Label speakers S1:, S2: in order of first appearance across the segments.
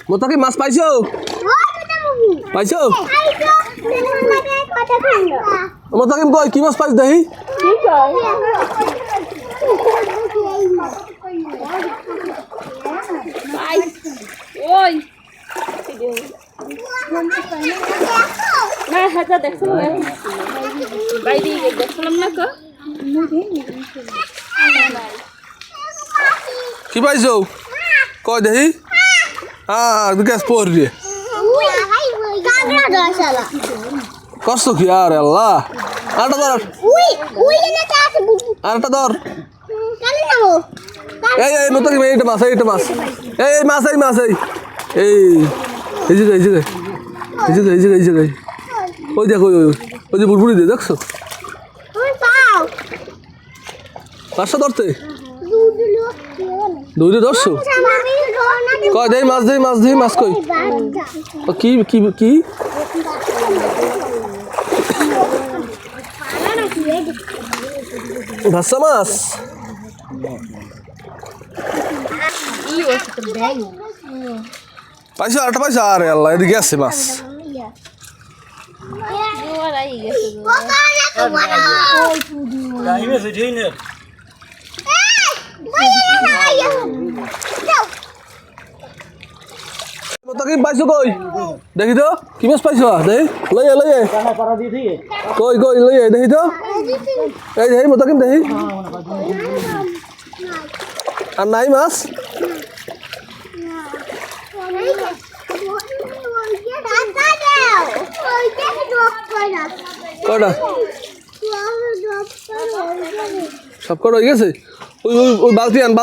S1: মোতাকিম মাছ পাইছো? পাইছো? মোতাকিম কই কি মাছ পাইছ দেখি?
S2: ওই না হাজা দেখছিলাম না বাইরে দেখছিলাম না কো
S1: কি পাইছো? কই দেখি? গ্যাস পড় রে কষ্ট কি আর আল্লাহ আরেকটা ধর আরেকটা ধর এই মোতাকিম এইটা মাছ এই মাছ এই জায়গায় ওই দেখো ওই যে বুড়বুড়ি দিয়ে দেখছো পাঁচটা ধরতে দৌড়ে ধরছো কয় দেই মাছ কই কি কি কি ভাষা মাছ পাইছো আরেকটা পাইছো আরে আল্লাহ এদিকে আছে মাছ মোতাকিম পাইছো কই দেখি তো কি মাছ পাইছো লইয়ে কই লইয়ে দেখি তো এই দেখি মোতাকিম দেখি আর নাই মাছ কটা সব কটা হয়ে গেছে ওই বালতি আন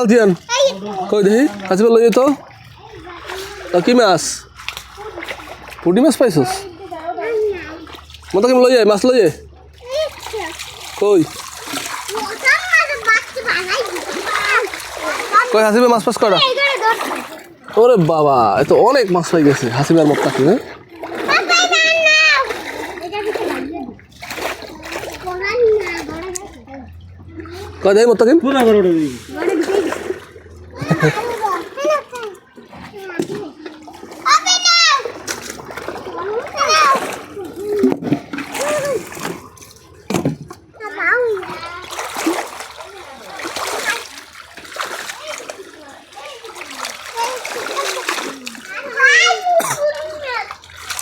S1: কই দেখি আসবে লইয়ে তো কি মাছ পুঁটি মাছ পাইছস মোতাকিম লইয়ে মাছ লইয়ে কই হাসিবে মাছ কটা ওরে বাবা এ তো অনেক মাছ হয়ে গেছে হাসিবার মোতাকিম কয় দেয় মোতাকিম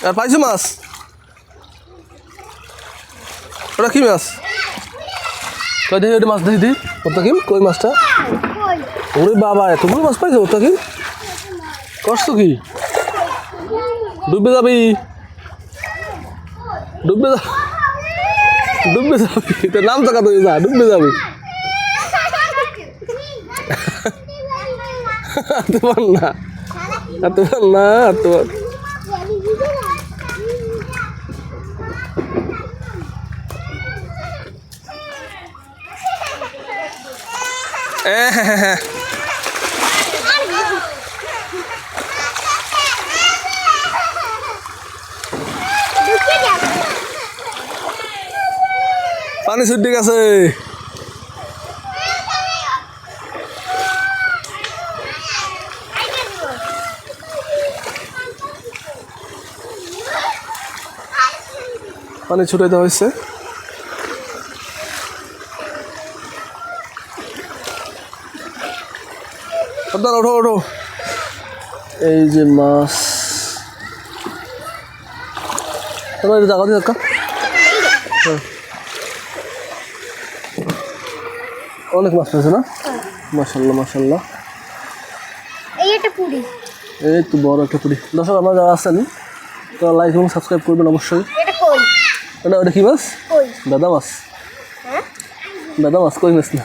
S1: আর পাইছো মাছ ওটা কি মাছ কই দেখি ওটা মাছ দেখি মোতাকিম কই মাছটা ওরে বাবা এতগুলো মাছ পাইছো মোতাকিম করছো কি ডুবে যাবি তোর নাম টাকা তো যা ডুবে যাবি তোমার না তোমার পানি ছুটি গেছে পানি ছুটাইতে হয়েছে ওঠো এই যে মাছ জায়গা দিয়ে অনেক মাছ পেয়েছে না মাশাআল্লাহ এই তো বড় একটা পুরি দর্শক আমরা যারা আছেন তো লাইক এবং সাবস্ক্রাইব করবেন অবশ্যই ওটা কি মাছ দাদা মাছ কই মাছ না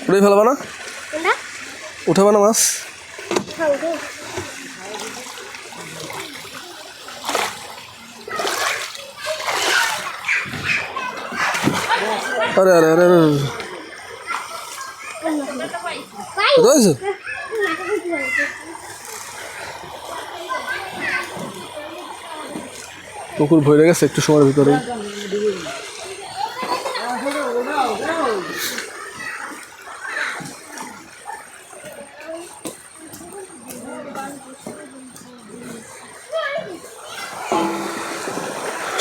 S1: উঠে ফেলবা না উঠাবা না মাছ আরে পুকুর ভরে গেছে একটু সময়ের ভিতরে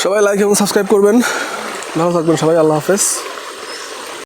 S1: সবাই লাইক এবং সাবস্ক্রাইব করবেন। ভালো থাকবেন সবাই, আল্লাহ হাফেজ।